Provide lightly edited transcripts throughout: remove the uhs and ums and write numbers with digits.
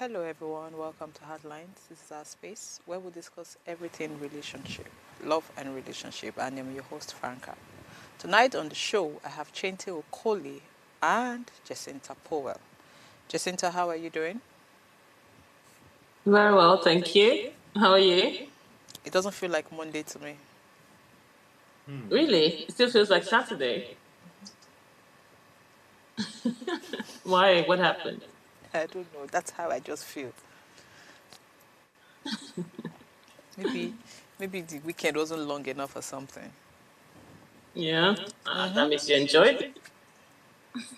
Hello, everyone. Welcome to Heartlines. This is our space where we discuss everything relationship, love, and relationship. And I'm your host, Franca. Tonight on the show, I have Chente Okoli and Jacinta Powell. Jacinta, how are you doing? Very well, thank you. How are you? It doesn't feel like Monday to me. Really? It still feels like Saturday. Why? What happened? I don't know. That's how I just feel. Maybe, maybe the weekend wasn't long enough or something. Yeah, that means you enjoyed.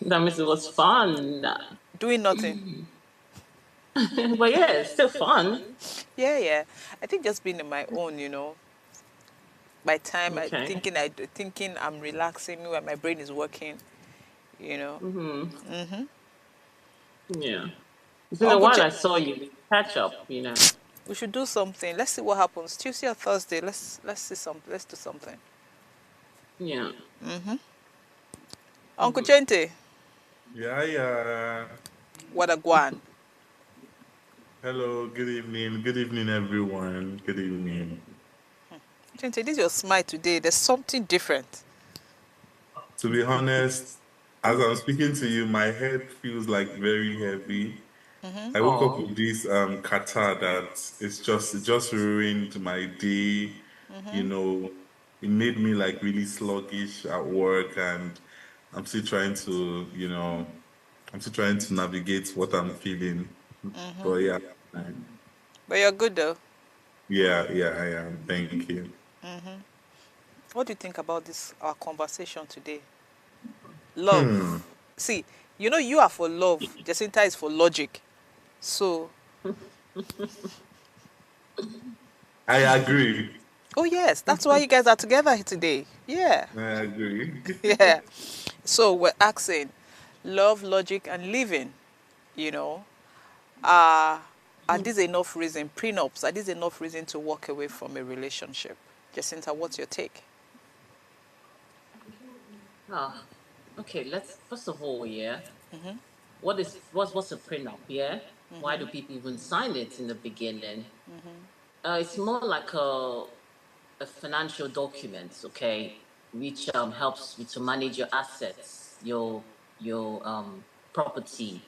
That means it was fun. Doing nothing. But yeah, it's still fun. Yeah, yeah. I think just being in my own, by time Okay. thinking I'm relaxing when my brain is working, you know. Mm-hmm. Mm-hmm. Yeah. It's been a Uncle while J, I saw you. Catch up. we should do something. Let's see what happens. Tuesday or Thursday. Let's see something. Let's do something. Yeah. Mm-hmm. Uncle Chente, Yeah, yeah. what a guan. Hello, good evening. Good evening, everyone. Good evening. Chente, this is your smile today. There's something different. To be honest, as I'm speaking to you, my head feels like very heavy. I woke up Oh. with this catarrh that it just ruined my day. You know, it made me like really sluggish at work, and I'm still trying to, I'm still trying to navigate what I'm feeling. But yeah, But you're good though. yeah, I am. Thank you. What do you think about this our conversation today? Love. See, you are for love. Jacinta is for logic. So, I agree. oh yes, that's why you guys are together today. Yeah. I agree. Yeah. So we're asking love, logic, and living, you know. Are are these enough reason, prenups, are these enough reason to walk away from a relationship? Jacinta, what's your take? Ah. Okay. Let's first of all, yeah. What's a prenup? Yeah. Why do people even sign it in the beginning? It's more like a financial document, okay, which helps you to manage your assets, your property,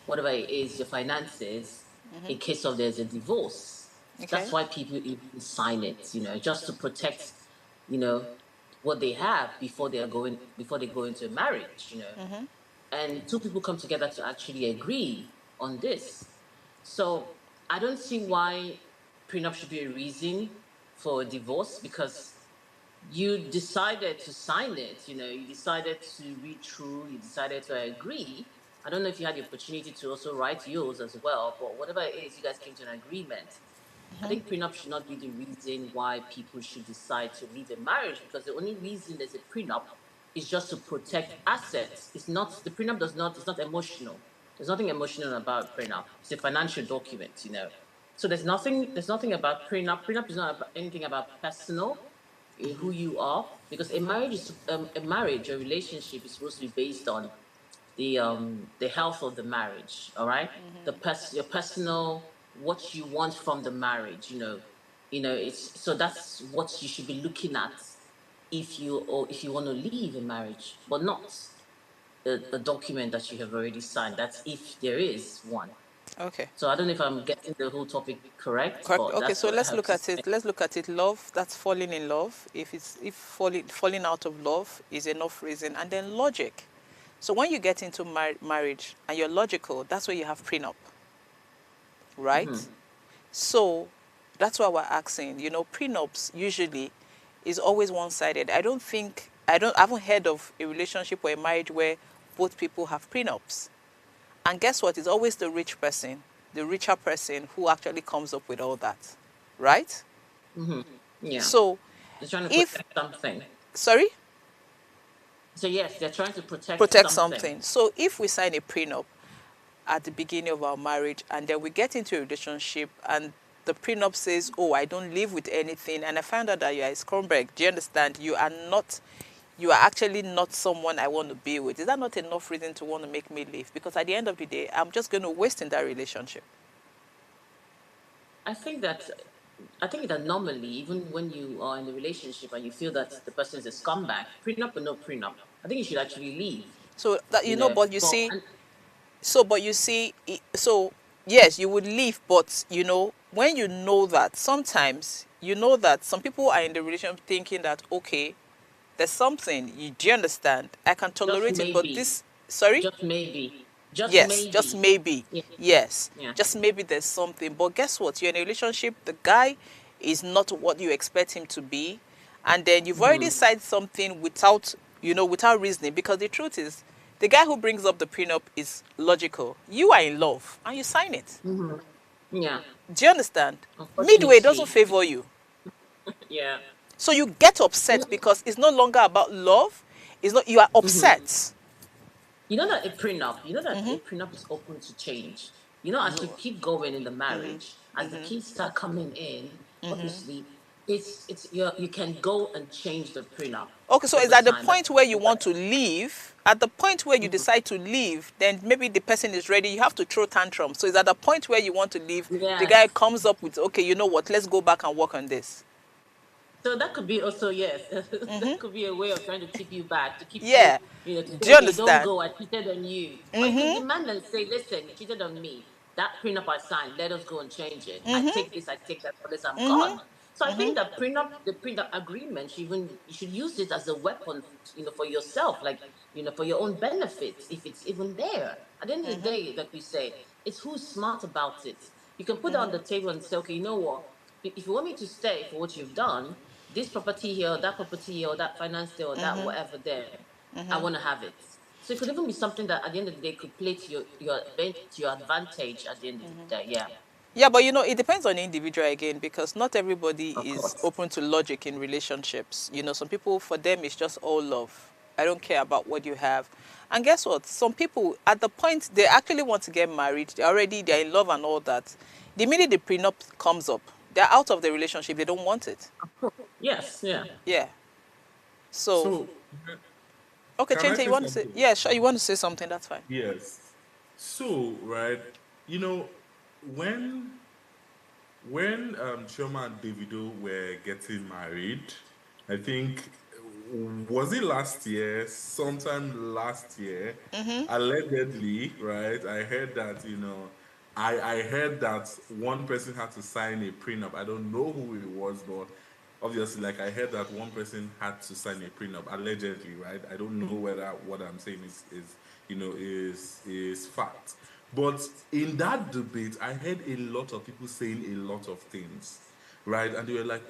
whatever it is, your finances, in case of there's a divorce. Okay. That's why people even sign it, just to protect, you know, what they have before they go into a marriage. And two people come together to actually agree on this. So I don't see why prenup should be a reason for a divorce because you decided to sign it, you decided to read through, you decided to agree. I don't know if you had the opportunity to also write yours as well, but whatever it is, you guys came to an agreement. I think prenup should not be the reason why people should decide to leave a marriage because the only reason there's a prenup is just to protect assets. It's not the prenup does not it's not emotional. There's nothing emotional about prenup. It's a financial document. So there's nothing about prenup. Prenup is not about anything about personal, who you are, because a relationship is supposed to be based on the health of the marriage. All right, your personal, what you want from the marriage. It's so that's what you should be looking at if you want to leave a marriage, but not the document that you have already signed. That's if there is one. Okay. So I don't know if I'm getting the whole topic correct, Correct. but Okay, that's so what I let's have look to at say. it. Let's look at it. Love, that's falling in love. If falling out of love is enough reason, and then logic. So when you get into marriage and you're logical, that's where you have prenup, right? So that's why we're asking. Prenups usually is always one-sided. I haven't heard of a relationship or a marriage where both people have prenups. And guess what? It's always the rich person, the richer person who actually comes up with all that, right? Hmm. Yeah, So they're trying to if, protect something. sorry, So yes, they're trying to protect protect something. something. So if we sign a prenup at the beginning of our marriage and then we get into a relationship and the prenup says, oh, I don't live with anything, and I found out that you are a scumbag, do you understand? you are actually not someone I want to be with, is that not enough reason to want to make me leave? Because at the end of the day, I'm just going to waste in that relationship. I think that I think that normally, even when you are in a relationship and you feel that the person is a scumbag, prenup or no prenup, I think you should actually leave. So that, You know, but you but see, so yes, you would leave, but when you know that sometimes some people are in the relationship thinking that, okay, there's something, do you understand? I can just tolerate it, but maybe, this, sorry? just maybe, just Yes, just maybe. maybe. Yeah, Yes, yeah. just maybe there's something. But guess what? You're in a relationship, the guy is not what you expect him to be. And then you've already Hmm. said something without reasoning. Because the truth is, the guy who brings up the prenup is logical. You are in love and you sign it. Hmm. Yeah. Do you understand? Midway doesn't Unfortunately, favor you. yeah. So you get upset because it's no longer about love. It's not, you are Mm-hmm. upset. You know that a prenup is open to change. You know, as you keep going in the marriage, as the kids start coming in, obviously, you can go and change the prenup Okay, so is over at the time. That's point where you want what. to leave, at the point where you Mhm. decide to leave, then maybe the person is ready. You have to throw tantrum. So is at the point where you want to leave, the guy Yes. comes up with, okay, you know what, let's go back and work on this. So that could be also, yes, that could be a way of trying to keep you back, to keep you, Yeah. to say, Do you okay, don't understand? go, I cheated on you. Or you could demand and say, listen, you cheated on me. That prenup I signed, let us go and change it. I take this, I take that, for this, I'm gone. So I think that the prenup agreement, you should use it as a weapon, for yourself, like, for your own benefit, if it's even there. At the end of the day, like we say, it's who's smart about it. You can put it on the table and say, okay, you know what? If you want me to stay for what you've done, this property here, or that property here, or that finance there, or that whatever there, I want to have it. So it could even be something that at the end of the day could play to your advantage at the end of the day. Yeah, Yeah, but it depends on the individual again, because not everybody of is course. open to logic in relationships. Some people, for them, it's just all love. I don't care about what you have. And guess what? Some people, at the point they actually want to get married, they're in love and all that. The minute the prenup comes up, they're out of the relationship. They don't want it. Yes, yeah. Yeah. So, So, okay, can I Chente, you say want to say? something? Yeah, sure. You want to say something? That's fine. Yes. So, right, you know, when Chioma and Davido were getting married, I think was it last year, sometime last year, allegedly, right? I heard that, I heard that one person had to sign a prenup. I don't know who it was, but obviously, like, I heard that one person had to sign a prenup, allegedly, right? I don't know whether what I'm saying is fact. But in that debate, I heard a lot of people saying a lot of things, right? And they were like,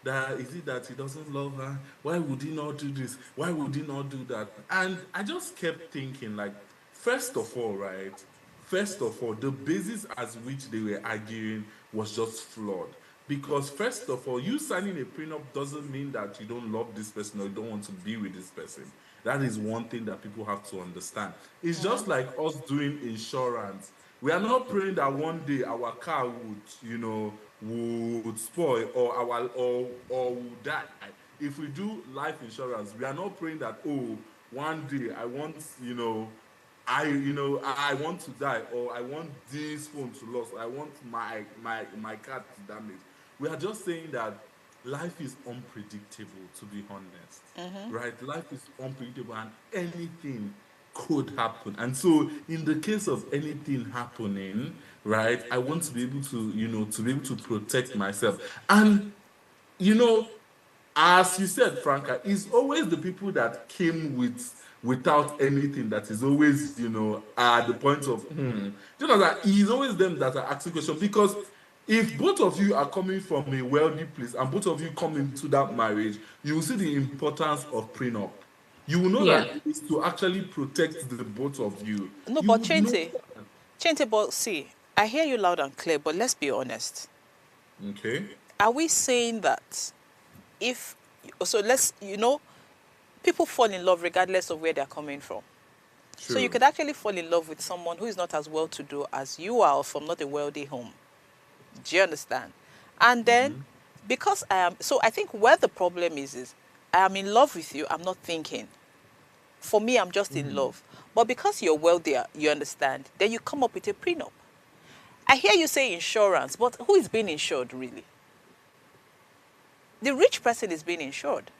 that is it that he doesn't love her? Why would he not do this? Why would he not do that? And I just kept thinking, like, first of all, right? First of all, the basis as which they were arguing was just flawed. Because first of all, you signing a prenup doesn't mean that you don't love this person or you don't want to be with this person. That is one thing that people have to understand. It's just like us doing insurance. We are not praying that one day our car would spoil or will die. If we do life insurance, we are not praying that, oh, one day I want, I want to die, or I want this phone to lose, or I want my car to damage. We are just saying that life is unpredictable, to be honest. Right? Life is unpredictable and anything could happen. And so in the case of anything happening, right, I want to be able to, to be able to protect myself. And you know, as you said, Franca, it's always the people that came without anything that is always, at the point of you know that it's always them that are asking questions because if both of you are coming from a wealthy place and both of you come into that marriage, you will see the importance of prenup. You will know Yeah. that it's to actually protect the both of you. No, You but would know. Chente, but see, I hear you loud and clear, but let's be honest. Okay, Are we saying that if, so let's, people fall in love regardless of where they're coming from. So you true. could actually fall in love with someone who is not as well to do as you are, or from not a wealthy home. Do you understand? And then, because I am, so I think where the problem is I am in love with you, I'm not thinking. For me, I'm just in love. But because you're wealthier, you understand, then you come up with a prenup. I hear you say insurance, but who is being insured really? The rich person is being insured,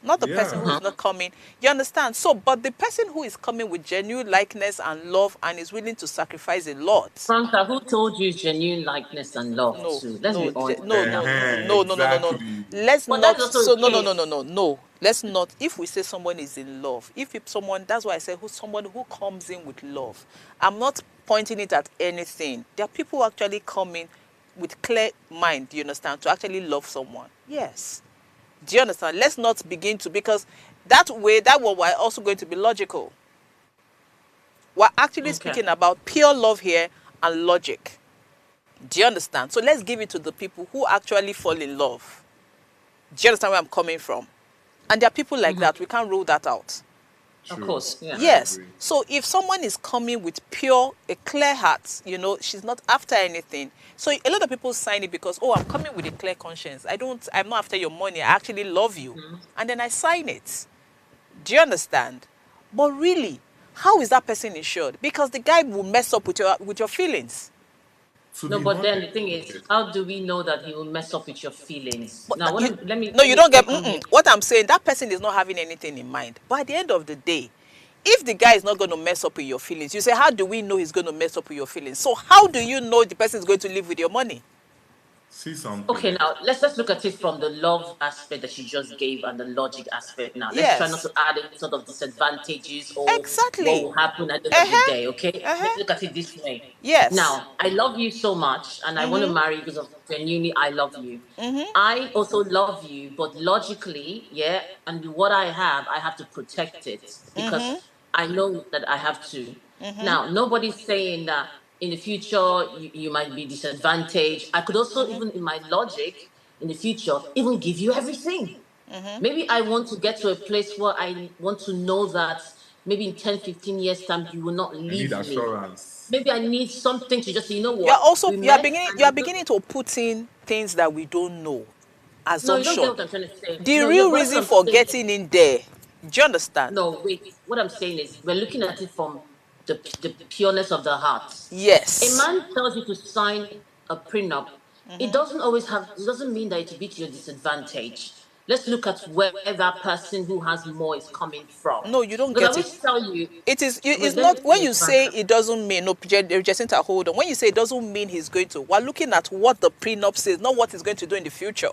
not the person who Yeah. is not coming. You understand? So, but the person who is coming with genuine likeness and love and is willing to sacrifice a lot. Franca, who told you genuine likeness and love No, too? Let's be honest no, now. Exactly. Let's But that's not. also So the no, case. no. Let's not. If we say someone is in love, if someone, that's why I say who someone who comes in with love. I'm not pointing it at anything. There are people who actually come in with clear mind. Do you understand? To actually love someone. Yes. Do you understand? Let's not begin to, because that way, that one, we're also going to be logical. We're actually Okay. speaking about pure love here and logic. Do you understand? So let's give it to the people who actually fall in love. Do you understand where I'm coming from? And there are people like that. We can't rule that out. Of True. course, yeah. I Yes. agree. So if someone is coming with a clear heart, she's not after anything. So a lot of people sign it because, oh, I'm coming with a clear conscience. I'm not after your money. I actually love you. And then I sign it. Do you understand? But really, how is that person insured? Because the guy will mess up with your feelings. To No, be but then the honest, thing is, how do we know that he will mess up with your feelings? But Now, you, let me no, you don't get. come here. What I'm saying, that person is not having anything in mind. But at the end of the day, if the guy is not going to mess up with your feelings, you say, how do we know he's going to mess up with your feelings? So how do you know the person is going to live with your money? see something. Okay, now let's look at it from the love aspect that you just gave and the logic aspect. Now, let's try not Yes, to add any sort of disadvantages or what exactly. will happen at the end of the Uh-huh. day. Okay, let's Uh-huh. look at it this way. Yes. Now, I love you so much, and I want to marry you because of genuinely I love you. I also love you, but logically, yeah, and what I have to protect it because I know that I have to. Now, nobody's saying that in the future you might be disadvantaged. I could also, even in my logic, in the future, even give you everything. Maybe I want to get to a place where I want to know that maybe in 10, 15 years' time, you will not I need leave me. assurance. Maybe I need something to just say, you know You're what, also we you are met beginning you and are you know, beginning to put in things that we don't know. no, you don't get Assumption. what I'm trying to say. The No, real but that's reason what I'm for saying. getting in there. Do you understand? No, wait. What I'm saying is we're looking at it from the pureness of the heart. A Yes. man tells you to sign a prenup. It doesn't mean that it will be to your disadvantage. Let's look at where that person who has more is coming from. No, you don't Because I get it. always tell you, It's wait, let me not when finish, you say Franca. it doesn't mean, no, Jacinta, hold on. When you say it doesn't mean he's going to, we're looking at what the prenup says, not what he's going to do in the future.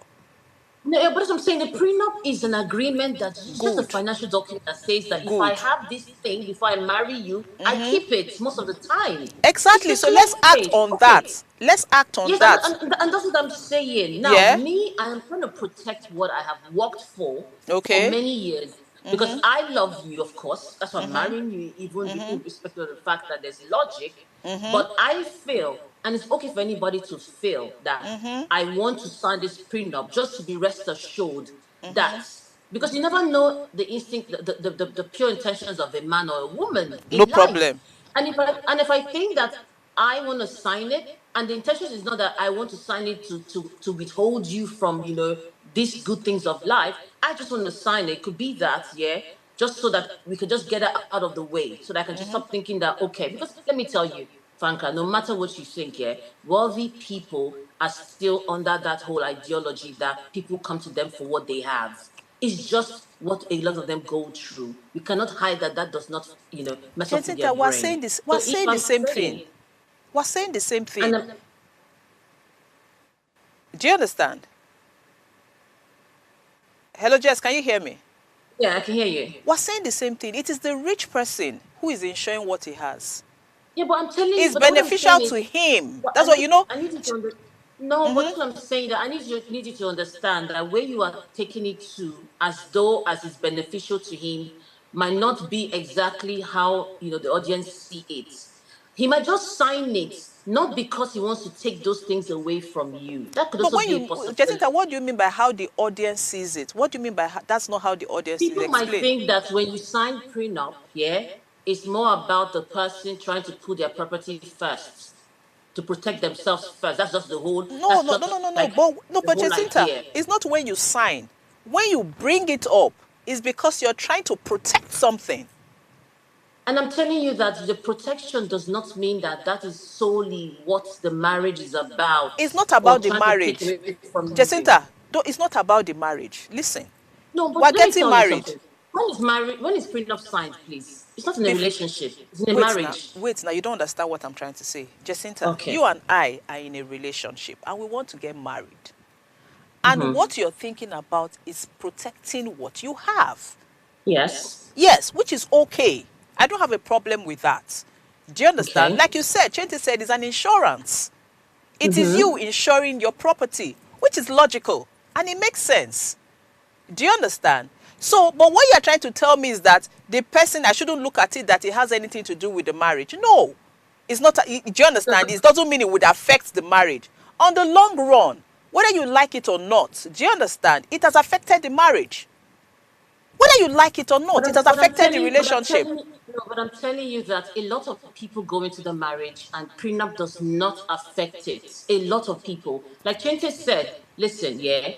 No, yeah, but as I'm saying, the prenup is an agreement that it's just a Good. financial document that says that if I Good. have this thing before I marry you, I keep it most of the time. It's Exactly. a So clear let's act thing. on Okay. that. Let's act on Yes, that. and that's what I'm saying. Now, Yeah. me, I am trying to protect what I have worked for Okay. many years because I love you, of course. That's why I'm marrying you, even irrespective of the fact that there's logic. But I feel, and it's okay for anybody to feel that I want to sign this prenup just to be rest assured that because you never know the instinct, the pure intentions of a man or a woman No in life. problem. And if I think that I want to sign it, and the intention is not that I want to sign it to withhold you from these good things of life. I just want to sign it. It could be that, yeah, just so that we could just get it out of the way, so that I can just stop thinking that okay. Because let me tell you, Franca, no matter what you think, yeah, wealthy people are still under that whole ideology that people come to them for what they have. It's just what a lot of them go through. We cannot hide that that does not, mess up with their Jacinta, we're brain. saying this. We're So if saying the I'm same thing. saying, We're saying the same thing. and Do you understand? Hello, Jess. Can you hear me? yeah, I can hear you. We're saying the same thing. It is the rich person who is ensuring what he has. Yeah, but I'm telling you, It's but what I'm saying beneficial is, to him. but That's what you know. I need you to no, but that's what I'm saying. That I need you to understand that where you are taking it to, as though as it's beneficial to him, might not be exactly how the audience see it. He might just sign it, not because he wants to take those things away from you. That could But also when be a you, Jacinta, possibility. what do you mean by how the audience sees it? What do you mean by that's not how the audience sees it? People might Explain. think that when you sign prenup, yeah, it's more about the person trying to put their property first, to protect themselves first. That's just the whole. No, That's no, no, no, just no, no. like But no, the but whole Jacinta, idea. it's not when you sign. When you bring it up, it's because you're trying to protect something. And I'm telling you that the protection does not mean that that is solely what the marriage is about, It's not or about the trying to take marriage. away from you. Jacinta, it's not about the marriage. Listen, No, but we're let me getting tell you married. something. When is prenup signed, please? It's not in a Bef- relationship. It's in a wait now, marriage. wait now. You don't understand what I'm trying to say. Jacinta, Okay. you and I are in a relationship and we want to get married. And Mm-hmm. what you're thinking about is protecting what you have. Yes. Yes, which is okay. I don't have a problem with that. Do you understand? Okay. Like you said, Chente said, it's an insurance. It is you Mm-hmm. insuring your property, which is logical and it makes sense. Do you understand? So, but what you're trying to tell me is that the person, I shouldn't look at it that it has anything to do with the marriage. No, it's not. Do you understand? It doesn't mean it would affect the marriage. On the long run, whether you like it or not, do you understand? It has affected the marriage. Whether you like it or not, it has affected the relationship. But I'm telling you that a lot of people go into the marriage and prenup does not affect it. A lot of people, like Chente said, listen, yeah,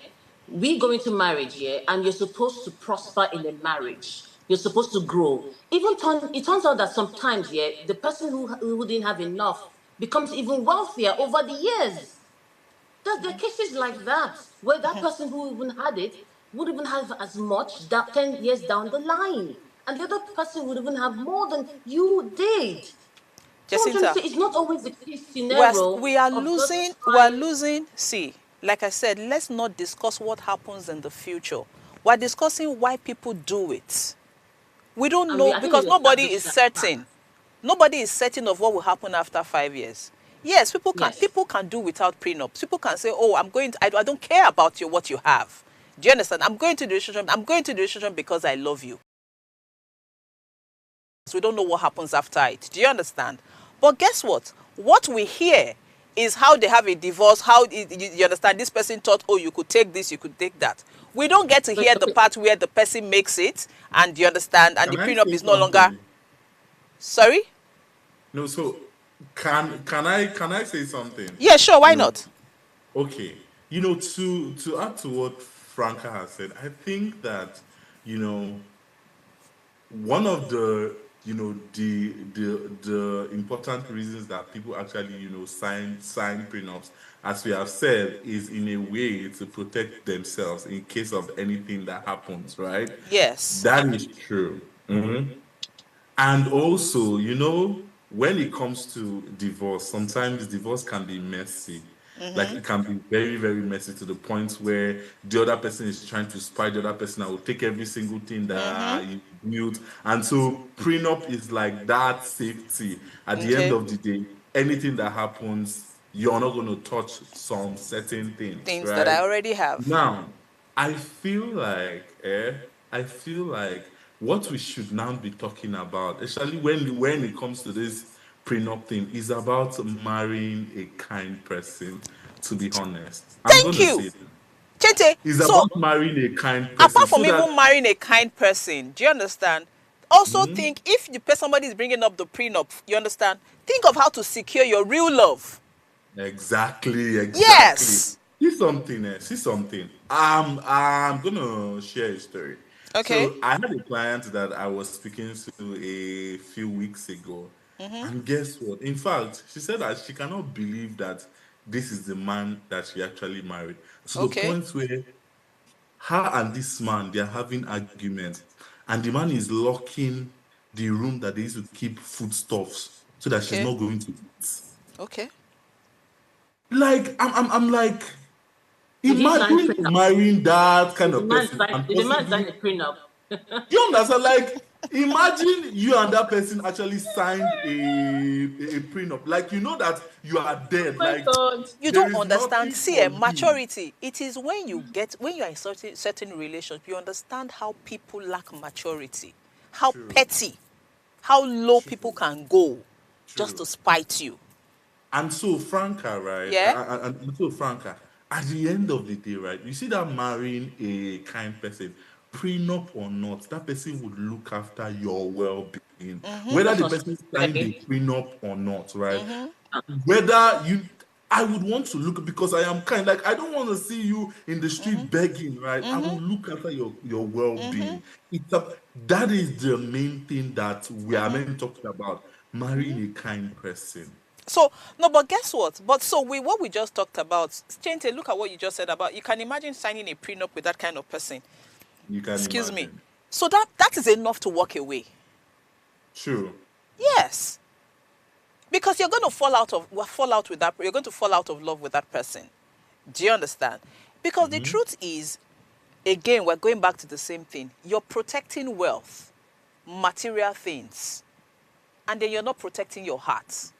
we go into marriage, yeah, and you're supposed to prosper in a marriage. You're supposed to grow. It turns out that sometimes, yeah, the person who didn't have enough becomes even wealthier over the years. There are cases like that where that person who even had it would even have as much that 10 years down the line. And the other person would even have more than you did. So I'm trying to Jacinta, say it's not always the case scenario we are of just losing, trying. see, like I said, let's not discuss what happens in the future. We're discussing why people do it. We don't know I think because we nobody established is that fact. certain. Nobody is certain of what will happen after 5 years. Yes, Yes. people can do without prenups. People can say, "Oh, I don't care about you what you have." Do you understand? I'm going to the relationship. I'm going to the relationship because I love you. So we don't know what happens after it. Do you understand? But guess what? What we hear is how they have a divorce, you understand, this person thought, oh, you could take this, you could take that. We don't get to Wait, hear the okay. part where the person makes it and you understand, and the Can I prenup say is no longer, something? sorry? No, so can I say something? Yeah, sure, You why know, not? okay. You know, to add to what Franca has said, I think that, you know, one of the the important reasons that people actually sign prenups, as we have said, is in a way to protect themselves in case of anything that happens, right? Yes. That is true. Mhm. And also, when it comes to divorce, sometimes divorce can be messy. Like it can be very, very messy to the point where the other person is trying to spy the other person and will take every single thing that you built. And so prenup is like that safety. At the end Okay. of the day, anything that happens, you're not going to touch some certain things, Things that I right? already have. Now, I feel like what we should now be talking about, especially when it comes to this prenup thing, is about marrying a kind person. To be honest, I'm Thank gonna you. say that Chete, it's so about marrying a kind person apart so from that. even marrying a kind person, do you understand? Also Mhm. think if somebody is bringing up the prenup, you understand? Think of how to secure your real love. Exactly, exactly. Yes. See something. I'm gonna share a story. Okay. So I had a client that I was speaking to a few weeks ago, and guess what? In fact, she said that she cannot believe that this is the man that she actually married. To the Okay. point where her and this man they are having arguments, and the man is locking the room that they used to keep foodstuffs so that she's Okay. not going to eat. Okay. Like I'm like, Did he sign imagine prenup? marrying that kind Did the of man person sign? and Did the man sign possibly, a prenup? you understand? Like, imagine you and that person actually signed a prenup. Like, you know that you are Oh dead. my Like, God. You there don't is understand. nothing See, for you. maturity. It is when when you are in certain relationship, you understand how people lack maturity, how True, petty, how low people true, can go just to true. spite you. And so Franca, right? Yeah. And so Franca, at the end of the day, right? You see that marrying a kind person, prenup or not, that person would look after your well-being, whether That's the what person I signed a say. prenup or not, right? Whether you. I would want to look because I am kind. Like I don't want to see you in the street begging, right? I will look after your well-being. That is the main thing that we are meant talking about. Marrying a kind person. So no, but guess what? But so what we just talked about, Chente, look at what you just said about, you can imagine signing a prenup with that kind of person. You can Excuse me. imagine. So that is enough to walk away. True. Yes. Because you're going to fall out of love with that person. Do you understand? Because the truth is, again, we're going back to the same thing. You're protecting wealth, material things, and then you're not protecting your heart.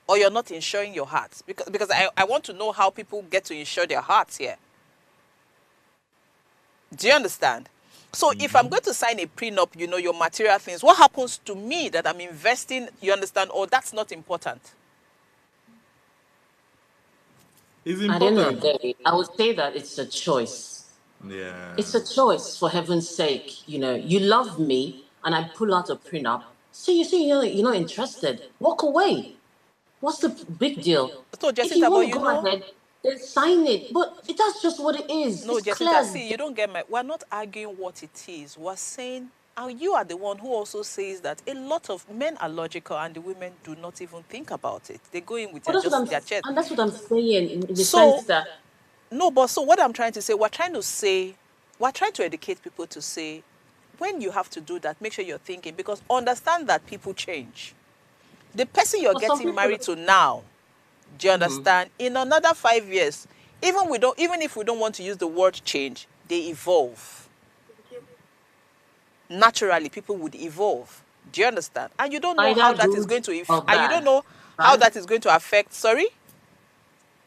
Or you're not insuring your heart. Because I want to know how people get to insure their hearts here. Do you understand? So if I'm going to sign a prenup, your material things, what happens to me that I'm investing, you understand? Or that's not important. It's At the end of the important. day, I would say that it's a choice. Yeah. It's a choice, for heaven's sake. You love me, and I pull out a prenup. So you say you're not interested. Walk away. What's the big deal? So If you Jacinta, want but to go ahead, then sign it. But that's just what it is. no, It's clear Jacinta, as see, day. you don't get we're not arguing what it is. We're saying, and you are the one who also says that a lot of men are logical and the women do not even think about it. They go in with But their chest. and that's what I'm saying in the So, sense that no, but so what I'm trying to say, we're trying to educate people to say, when you have to do that, make sure you're thinking, because understand that people change. The person you're for some getting people, married to now, do you understand? In another 5 years, even if we don't want to use the word change, they evolve. Naturally, people would evolve. Do you understand? And you don't know how either that is good going to, or and you don't bad, know how right? that is going to affect. Sorry,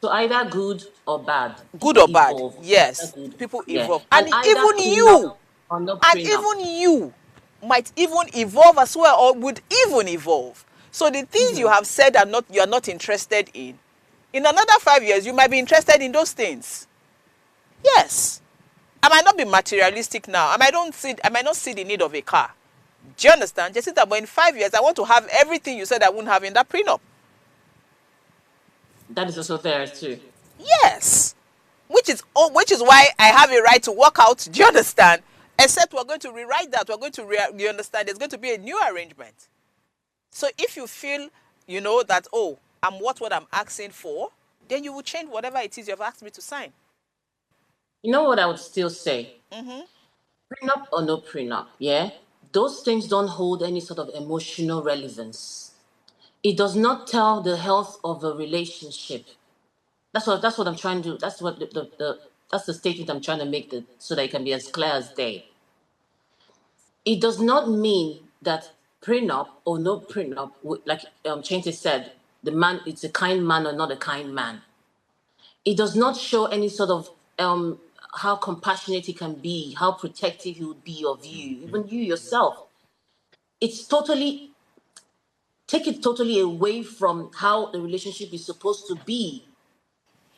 So either good or bad, good people or bad. evolve. Either Yes, good, people yeah, evolve, and and either even prenup you, or no and prenup. even you might even evolve as well, or would even evolve. So the things you have said you are not interested in another 5 years, you might be interested in those things. Yes. I might not be materialistic now. I might not see the need of a car. Do you understand? Just that, but in 5 years, I want to have everything you said I wouldn't have in that prenup. That is also there too. Yes. Which is why I have a right to walk out. Do you understand? Except we're going to rewrite that. We're going to, you understand? There's going to be a new arrangement. So if you feel, that, oh, I'm what I'm asking for, then you will change whatever it is you have asked me to sign. You know what I would still say? Prenup or no prenup, yeah? Those things don't hold any sort of emotional relevance. It does not tell the health of a relationship. That's what I'm trying to, that's what that's the statement I'm trying to make, so that it can be as clear as day. It does not mean that prenup or no prenup, like Chente said, the man, it's a kind man or not a kind man. It does not show any sort of how compassionate he can be, how protective he would be of you, even you yourself. It's totally, take it totally away from how the relationship is supposed to be.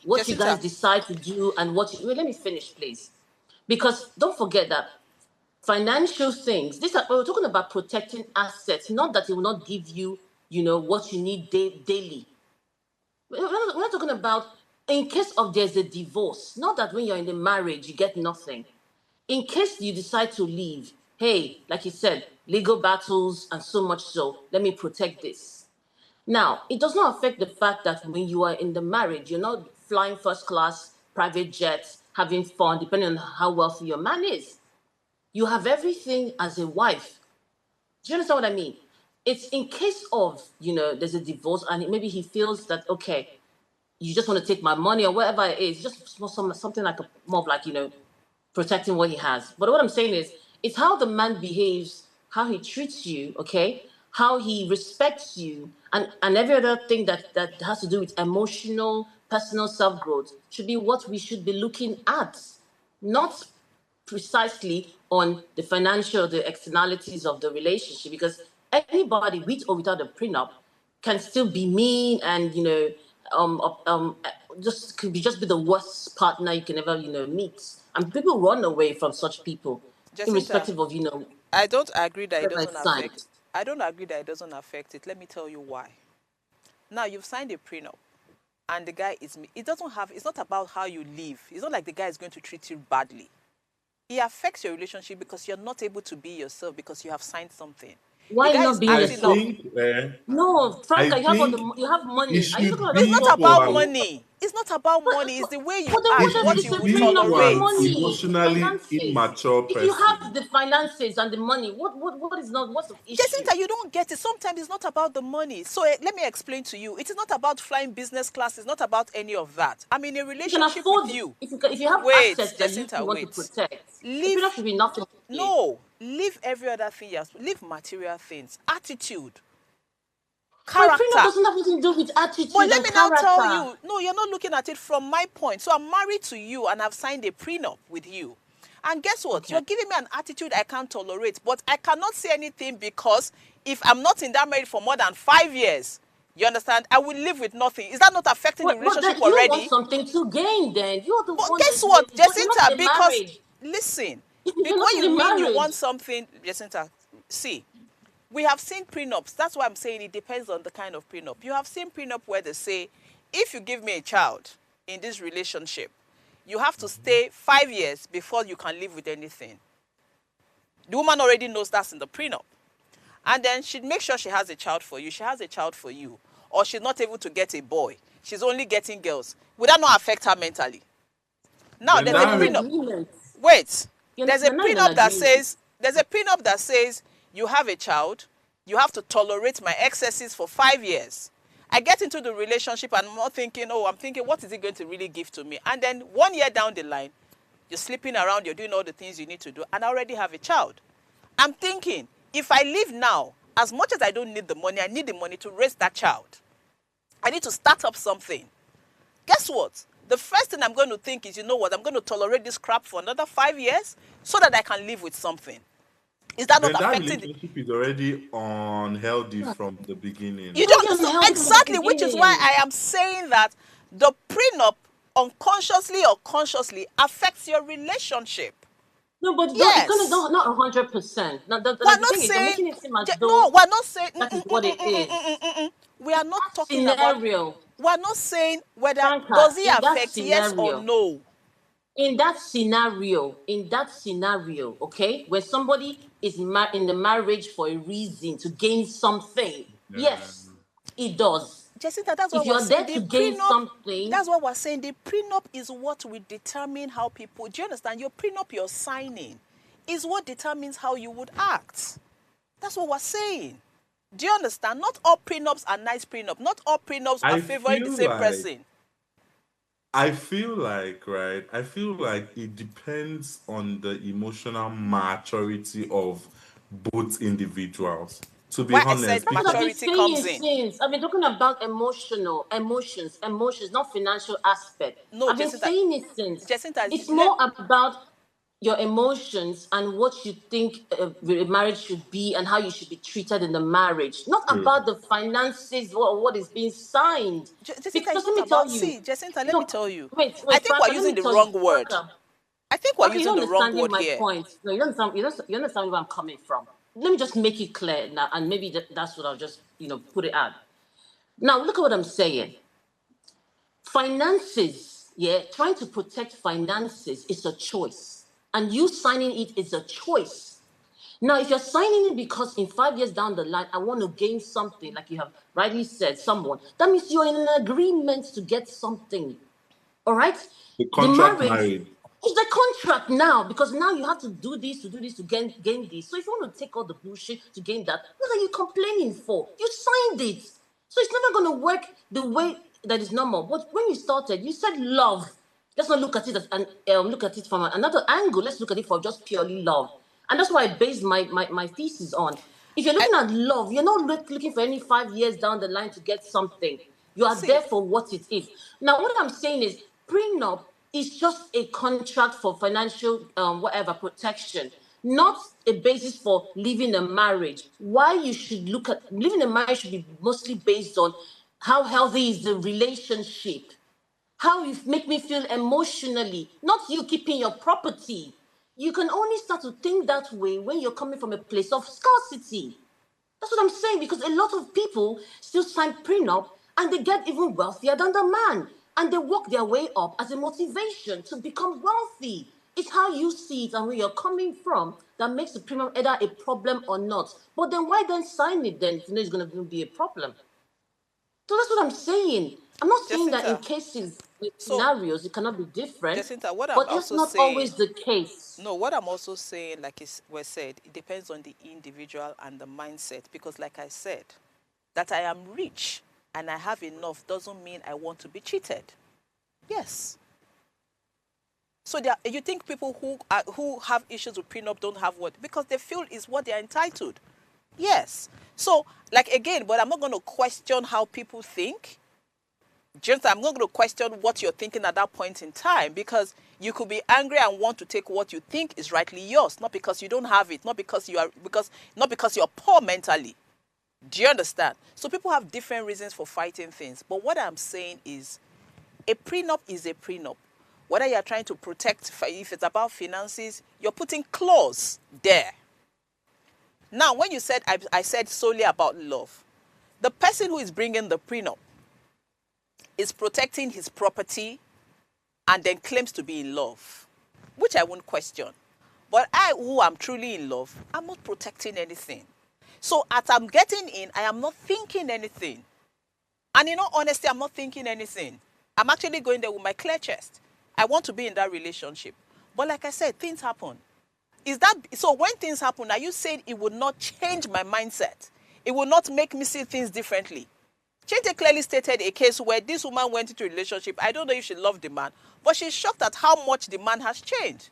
What you guys Jacinta, decide to do and wait, let me finish, please. Because don't forget that financial things, we're talking about protecting assets, not that it will not give you, what you need daily. We're not talking about in case of there's a divorce, not that when you're in the marriage, you get nothing. In case you decide to leave, hey, like you said, legal battles and so much so, let me protect this. Now, it does not affect the fact that when you are in the marriage, you're not flying first class, private jets, having fun, depending on how wealthy your man is. You have everything as a wife. Do you understand what I mean? It's in case of, there's a divorce and maybe he feels that, okay, you just want to take my money or whatever it is, just something like more of like, protecting what he has. But what I'm saying is, it's how the man behaves, how he treats you, okay, how he respects you, and every other thing that has to do with emotional, personal self growth should be what we should be looking at, not precisely on the financial, the externalities of the relationship, because anybody with or without a prenup can still be mean and just could be just be the worst partner you can ever meet, and people run away from such people, Jacinta, irrespective of I don't agree that it whatever doesn't is affect. signed. I don't agree that it doesn't affect it. Let me tell you why. Now you've signed a prenup, and the guy is, it doesn't have, it's not about how you live. It's not like the guy is going to treat you badly. It affects your relationship because you're not able to be yourself because you have signed something. The Why guy not is being I acting up. yourself? think, No, I Franca, think you have it money. Are you talking should about that It's be not stuff? about for money. It's not about But, money. It's but, the way you but then it what act, does what it you should would be prenup for with an tolerate. money? It's emotionally finances. immature If you person. have the finances and the money, what is not, what's the issue? Jacinta, you don't get it. Sometimes it's not about the money. So let me explain to you. It is not about flying business class. It's not about any of that. I'm in a If you can relationship with afford, you. if you have Wait, assets that Jacinta, you want to wait. protect, the prenup Leave, should be nothing to you. no, leave every other thing. Yes, leave material things. Attitude, My prenup character. doesn't have anything to do with But attitude let and me now tell character. you, no, you're not looking at it from my point. So I'm married to you and I've signed a prenup with you. And guess what? Okay. You're giving me an attitude I can't tolerate. But I cannot say anything because if I'm not in that marriage for more than 5 years, you understand, I will live with nothing. Is that not affecting the Well, then relationship you want already? something to gain. Then you're the But one guess that what, you're not Jacinta? in a Because, marriage. listen, You're when not in you a mean you marriage. want something, Jacinta, see, we have seen prenups. That's why I'm saying it depends on the kind of prenup. You have seen prenup where they say, if you give me a child in this relationship, you have to stay 5 years before you can live with anything. The woman already knows that's in the prenup. And then she'd make sure she has a child for you. She has a child for you. Or she's not able to get a boy. She's only getting girls. Would that not affect her mentally? Now, Then there's You're a in an that prenup. agreement. Wait, there's a You're not in an prenup that agreement. says, you have a child, you have to tolerate my excesses for 5 years. I get into the relationship and I'm not thinking, oh, I'm thinking, what is it going to really give to me? And then 1 year down the line, you're sleeping around, you're doing all the things you need to do, and I already have a child. I'm thinking, if I leave now, as much as I don't need the money, I need the money to raise that child. I need to start up something. Guess what? The first thing I'm going to think is, you know what, I'm going to tolerate this crap for another 5 years so that I can live with something. Is that not then that affecting relationship is already unhealthy from the beginning. you It's don't already so unhealthy from the exactly, which is why beginning. I am saying that the prenup unconsciously or consciously affects your relationship. No, but it's gonna Yes. not 100%. Now, We're like the not thing is, you're saying making it seem as no, though we're not saying that is what it is. we are not That talking about scenario, we're not saying whether Franca, does it in that affect yes or scenario, no. okay, where somebody is in the marriage for a reason to gain something, Yeah. yes, it does. Jacinta, that's what If we're you're saying. there The to gain prenup, something, that's what we're saying. The prenup is what will determine how people, do you understand? Your prenup you're signing is what determines how you would act. That's what we're saying. Do you understand? Not all prenups are nice prenup. Not all prenups are I favoring the feel same like person. right? I feel like it depends on the emotional maturity of both individuals. To be Why I said honest, that's what I've been because maturity saying comes in. since. I've been talking about emotions, not financial aspect. No, I've been Jacinta. saying it since. Jacinta, It's more about your emotions and what you think a marriage should be and how you should be treated in the marriage, not true. about the finances or what is being signed. Jacinta is Because let not me tell about, you, see, Jacinta, let me no, tell you. I wait, think we're Franca, let using me the tell you, wrong word. Franca. I think we're Okay, you're using the wrong understanding word my here. point. No, you understand where I'm coming from. Let me just make it clear now, and maybe that's what I'll just put it out. Now, look at what I'm saying. Finances, yeah, trying to protect finances is a choice, and you signing it is a choice. Now, if you're signing it because in 5 years down the line, I want to gain something, like you have rightly said, someone, that means you're in an agreement to get something. All right? The The contract marriage marriage. is the contract now because now you have to do this, to gain this. So if you want to take all the bullshit to gain that, what are you complaining for? You signed it. So it's never going to work the way that is normal. But when you started, you said love. Let's not look at it as look at it from another angle. Let's look at it for just purely love. And that's why I based my thesis on. If you're I, looking at love, you're not looking for any 5 years down the line to get something. You are see, there for what it is. Now, what I'm saying is, prenup is just a contract for financial whatever protection, not a basis for living a marriage. Why you should look at living a marriage should be mostly based on how healthy is the relationship, how you make me feel emotionally, not you keeping your property. You can only start to think that way when you're coming from a place of scarcity. That's what I'm saying, because a lot of people still sign prenup and they get even wealthier than the man. And they work their way up as a motivation to become wealthy. It's how you see it and where you're coming from that makes the premium either a problem or not. But then why then sign it then if you know it's going to be a problem? So that's what I'm saying. I'm not saying that in Jacinta, cases, with so scenarios, it cannot be different, Jacinta, what I'm but that's also not saying, always the case. no, what I'm also saying, like is was said, it depends on the individual and the mindset. Because, like I said, that I am rich and I have enough doesn't mean I want to be cheated. Yes. So you think people who have issues with prenup don't have what? Because they feel is what they're entitled. Yes. So, like again, but I'm not going to question how people think. Just I'm not going to question what you're thinking at that point in time, because you could be angry and want to take what you think is rightly yours, not because you don't have it, not because you're poor mentally. Do you understand? So people have different reasons for fighting things. But what I'm saying is, a prenup is a prenup. Whether you're trying to protect, if it's about finances, you're putting clause there. Now, when you said, I said solely about love, the person who is bringing the prenup is protecting his property and then claims to be in love, which I won't question. But I, who am truly in love, I'm not protecting anything. So as I'm getting in, I am not thinking anything. And in all honesty, I'm not thinking anything. I'm actually going there with my clear chest. I want to be in that relationship. But like I said, things happen. So when things happen, are you saying it would not change my mindset? It will not make me see things differently? Chente clearly stated a case where this woman went into a relationship. I don't know if she loved the man, but she's shocked at how much the man has changed.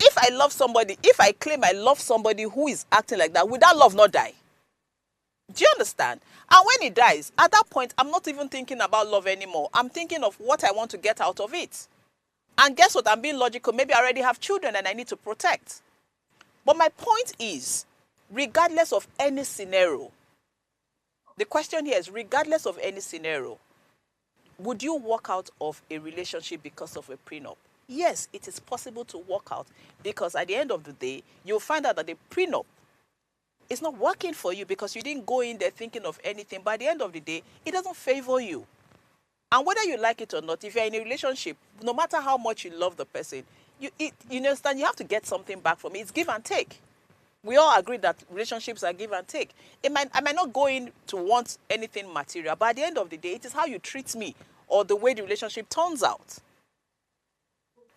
If I love somebody, if I claim I love somebody who is acting like that, will that love not die? Do you understand? And when it dies, at that point, I'm not even thinking about love anymore. I'm thinking of what I want to get out of it. And guess what? I'm being logical. Maybe I already have children and I need to protect. But my point is, regardless of any scenario, the question here is, regardless of any scenario, would you walk out of a relationship because of a prenup? Yes, it is possible to walk out, because at the end of the day, you'll find out that the prenup is not working for you because you didn't go in there thinking of anything. By the end of the day, it doesn't favor you. And whether you like it or not, if you're in a relationship, no matter how much you love the person, you understand, you have to get something back from it. It's give and take. We all agree that relationships are give and take. I might not go in to want anything material, but at the end of the day, it is how you treat me or the way the relationship turns out.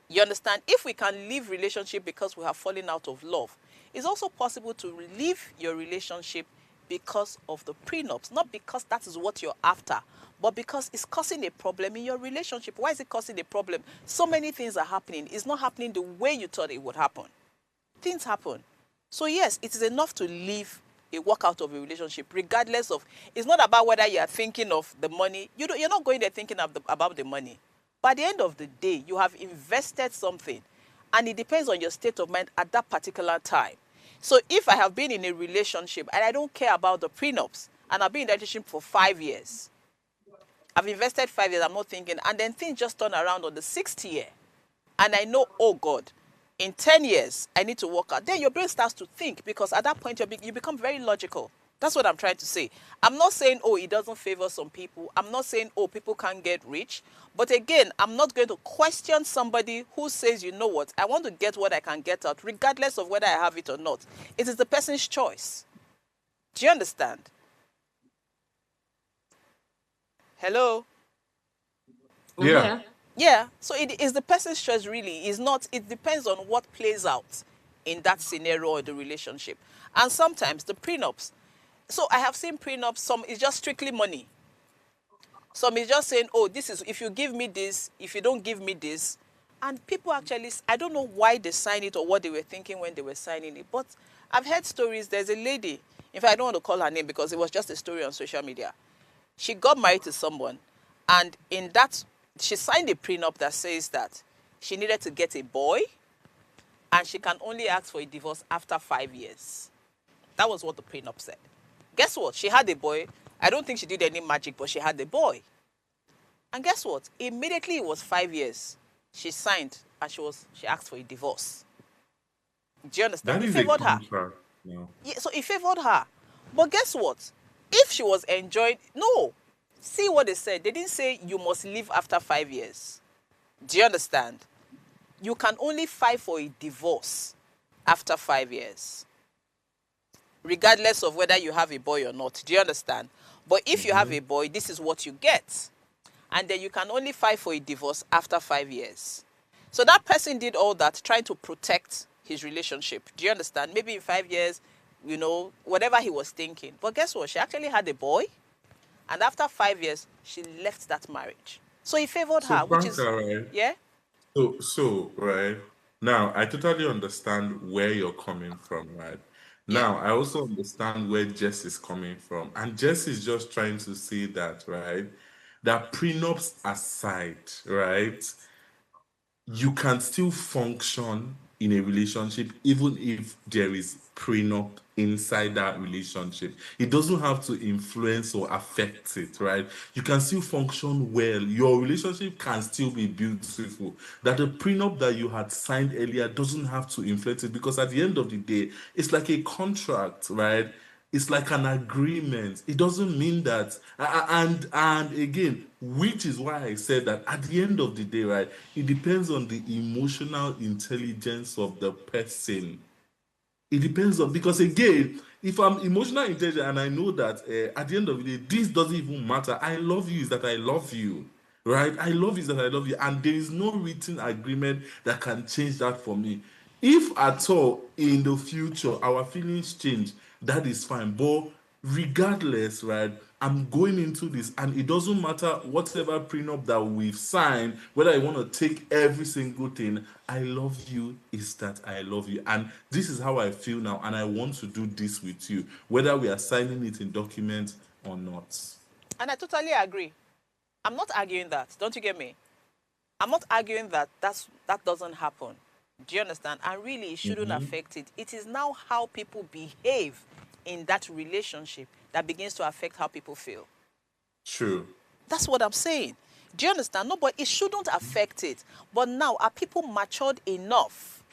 You understand? If we can leave relationship because we have fallen out of love, it's also possible to leave your relationship because of the prenups. Not because that is what you're after, but because it's causing a problem in your relationship. Why is it causing a problem? So many things are happening. It's not happening the way you thought it would happen. Things happen. So yes, it is enough to leave a walk out of a relationship, regardless of, it's not about whether you are thinking of the money. You're not going there thinking about the money. By the end of the day, you have invested something, and it depends on your state of mind at that particular time. So if I have been in a relationship and I don't care about the prenups, and I've been in that relationship for 5 years, I've invested 5 years, I'm not thinking, and then things just turn around on the 6th year, and I know, oh God, in 10 years, I need to work out. Then your brain starts to think, because at that point, you become very logical. That's what I'm trying to say. I'm not saying, oh, it doesn't favor some people. I'm not saying, oh, people can't get rich. But again, I'm not going to question somebody who says, you know what, I want to get what I can get out, regardless of whether I have it or not. It is the person's choice. Do you understand? Hello? Yeah. Yeah, so it is the person's choice, really. It's not, it depends on what plays out in that scenario or the relationship. And sometimes the prenups, so I have seen prenups, some is just strictly money. Some is just saying, oh, this is, if you give me this, if you don't give me this. And people actually, I don't know why they signed it or what they were thinking when they were signing it. But I've heard stories, there's a lady, in fact, I don't want to call her name because it was just a story on social media. She got married to someone, and in that, she signed a prenup that says that she needed to get a boy, and she can only ask for a divorce after 5 years. That was what the prenup said. Guess what? She had a boy. I don't think she did any magic, but she had a boy. And guess what? Immediately it was 5 years. She signed, and she asked for a divorce. Do you understand? That It is a favored her. contract. No. Yeah, so it favored her. But guess what? If she was enjoying, no. See what they said. They didn't say you must leave after 5 years. Do you understand? You can only file for a divorce after 5 years, regardless of whether you have a boy or not. Do you understand? But if you have a boy, this is what you get. And then you can only file for a divorce after 5 years. So that person did all that trying to protect his relationship. Do you understand? Maybe in 5 years, you know, whatever he was thinking. But guess what? She actually had a boy. And after 5 years, she left that marriage. So he favored So, her, which is, Franca, right? yeah? So, right now, I totally understand where you're coming from, right? Yeah. Now, I also understand where Jess is coming from. And Jess is just trying to say that, right? That prenups aside, right? You can still function in a relationship even if there is prenup inside that relationship. It doesn't have to influence or affect it, right? You can still function well. Your relationship can still be beautiful. That the prenup that you had signed earlier doesn't have to influence it, because at the end of the day, it's like a contract, right? It's like an agreement. It doesn't mean that, and again, which is why I said that at the end of the day, right, it depends on the emotional intelligence of the person. It depends on, because again, if I'm emotional intelligent and I know that at the end of the day, this doesn't even matter. I love you is that I love you, right? I love you is that I love you, and there is no written agreement that can change that for me. If at all in the future our feelings change, that is fine. But regardless, right, I'm going into this, and it doesn't matter whatever prenup that we've signed, whether I want to take every single thing. I love you is that I love you, and this is how I feel now, and I want to do this with you, whether we are signing it in document or not. And I totally agree. I'm not arguing that. Don't you get me? I'm not arguing that that doesn't happen. Do you understand? And really, it shouldn't affect it. It is now how people behave in that relationship that begins to affect how people feel. True. That's what I'm saying. Do you understand? No, but it shouldn't affect it. But now, are people matured enough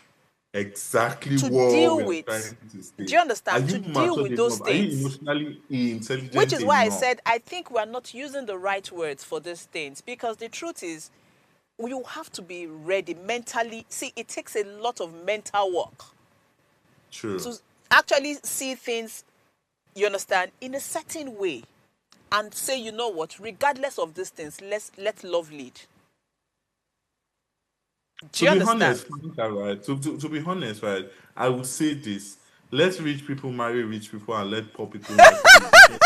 Exactly to what deal we are with? trying to say. Do you Are understand? you To deal matured with those enough? Are you things. emotionally Which intelligent is why I enough? said I think we're not using the right words for these things, because the truth is, you have to be ready mentally. See, it takes a lot of mental work True. to actually see things, you understand, in a certain way, and say, you know what, regardless of these things, let love lead. Do To you be understand? honest, Franca, right? To be honest, right? I would say this: let rich people marry rich people, and let poor people marry poor people.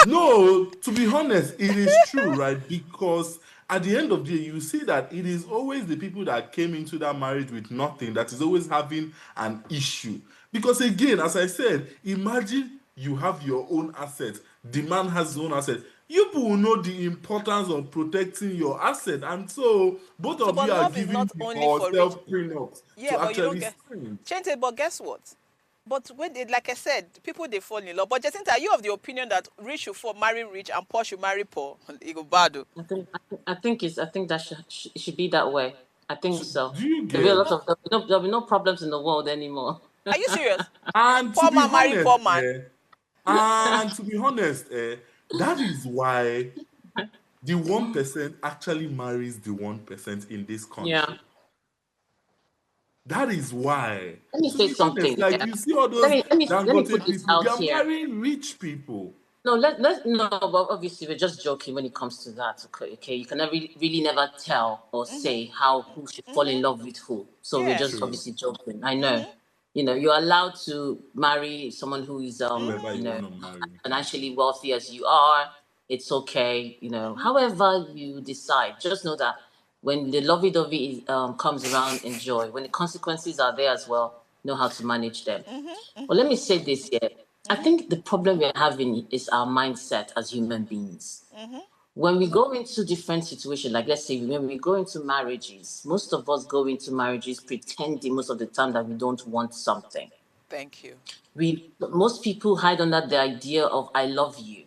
No, to be honest, it is true, right? Because at the end of the day, you see that it is always the people that came into that marriage with nothing that is always having an issue. Because again, as I said, imagine you have your own asset, the man has his own asset. You will know the importance of protecting your asset, and so both So, of but you are love is giving not only for rich. yourself prenups Yeah, to but you don't actually get. sign. Chente, but guess what? But when they, like I said, people they fall in love. But Jacinta, are you of the opinion that rich should marry rich and poor should marry poor? Ego bado. I think that it should be that way. I think So, so. do you There'll be a get? lot of there'll be no problems in the world anymore. Are you serious? And to Poor be man marry honest, poor man. that is why the 1% actually marries the 1% in this Yeah. country. That is why. Let me To say be honest, something. like Yeah. you see all those Let me Dangote put this people, they out are here. marrying rich people. No, no, but obviously we're just joking when it comes to that. Okay, you can never really never tell or say how who should fall in love with who. So we're Yeah. just True. obviously joking. I know, you're allowed to marry someone who is Whoever you want to marry. financially wealthy as you are. It's okay, However you decide, just know that when the lovey-dovey comes around, enjoy. When the consequences are there as well, know how to manage them. Well, let me say this here. I think the problem we're having is our mindset as human beings. When we go into different situations, like let's say when we go into marriages, most of us go into marriages pretending most of the time that we don't want something. Thank you. Most people hide under the idea of "I love you."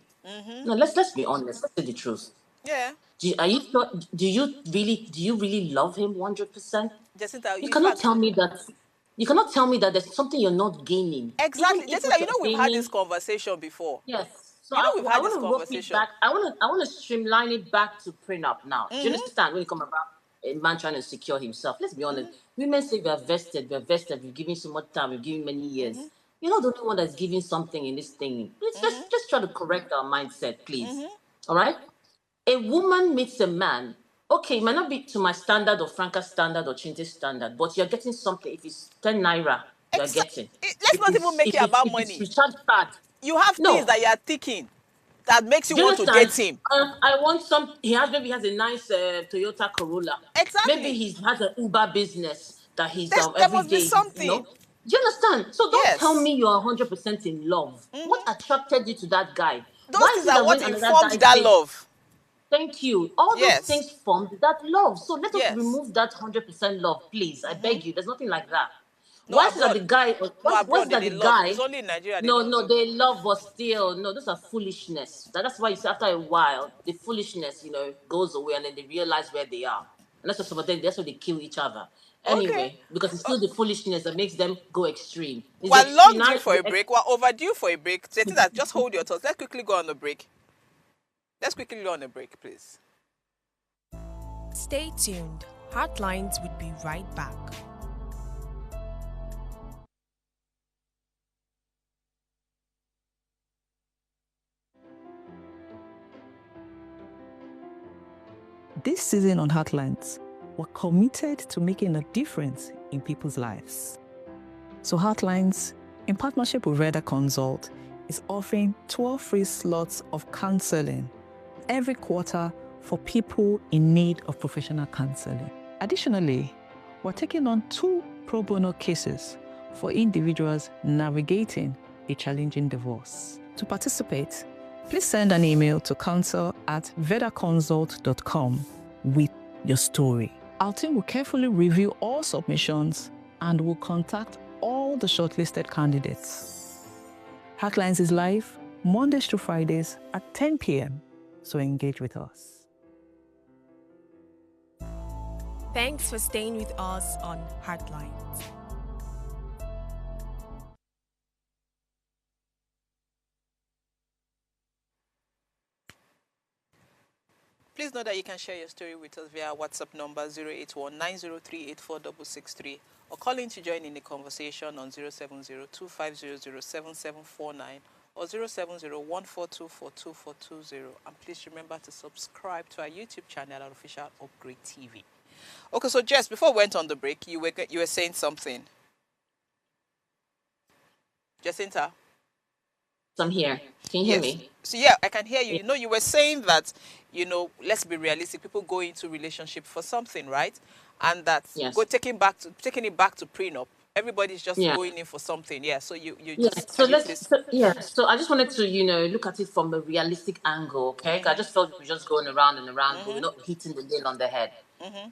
No, let's be honest. Let's say the truth. Yeah. Are you sure? Do you really love him 100%? Jacinta, You in cannot fact, tell me that. You cannot tell me that there's something you're not gaining, even exactly. if Jacinta, what you're we've had this gaining. conversation before. Yes. So You know, we've I had this want to rope it conversation. back. I want to streamline it back to prenup now. Do you understand? When you come about a man trying to secure himself, let's be honest. Women say we are vested, we've given so much time, we've given many years. You're not the only one that's giving something in this thing. Let's just try to correct our mindset, please. All right? A woman meets a man. Okay, it might not be to my standard or Franca's standard or Chinte's standard, but you're getting something. If it's 10 naira, you're getting. Let's not even make it about If it's money. recharge card, You have things no. that you are thinking that makes you Do you want to understand? date him. I want some. Maybe he has a nice Toyota Corolla. Maybe Exactly. he has an Uber business that he's There every must be day. something. Do you understand? So don't tell Yes. me you're 100% in love. What attracted you to that guy? Those Why things is it are that what when another informed guy that says love. thank you, all those Yes. things formed that love? So let us Yes. remove that 100% love, please. I beg you. There's nothing like that. No, Why is it that abroad. the guy? No, Why is abroad it they that the did love. guy? It's only in Nigeria they No, don't no, love. they love, but still, no, those are foolishness. That's why you see after a while, the foolishness, goes away, and then they realize where they are. And that's just about them. That's why they kill each other. Okay. Anyway, because it's still the foolishness that makes them go extreme. It's the We're extreme. long due for a break. We're overdue for a break. That just hold your thoughts. Let's quickly go on the break. Let's quickly go on a break, please. Stay tuned. Heartlines will be right back. This season on Heartlines, we're committed to making a difference in people's lives. So Heartlines, in partnership with Reda Consult, is offering 12 free slots of counseling every quarter for people in need of professional counseling. Additionally, we're taking on 2 pro bono cases for individuals navigating a challenging divorce. To participate, please send an email to counsel@vedaconsult.com with your story. Our team will carefully review all submissions and will contact all the shortlisted candidates. Heartlines is live Mondays to Fridays at 10 p.m. So engage with us. Thanks for staying with us on Heartlines. Please know that you can share your story with us via WhatsApp number 08190384663 or call in to join in the conversation on 07025007749 or 07014242420. And please remember to subscribe to our YouTube channel at Official Upgrade TV. Okay, so Jess, before we went on the break, you were saying something. Jacinta? I'm here. Can you hear me? So yeah, I can hear you. You were saying that, let's be realistic. People go into relationship for something, right? And that Yes. taking it back to prenup. Everybody's just going in for something. Yeah. So you just So So I just wanted to look at it from a realistic angle. Okay, I just felt we're just going around and around, but we're not hitting the nail on the head.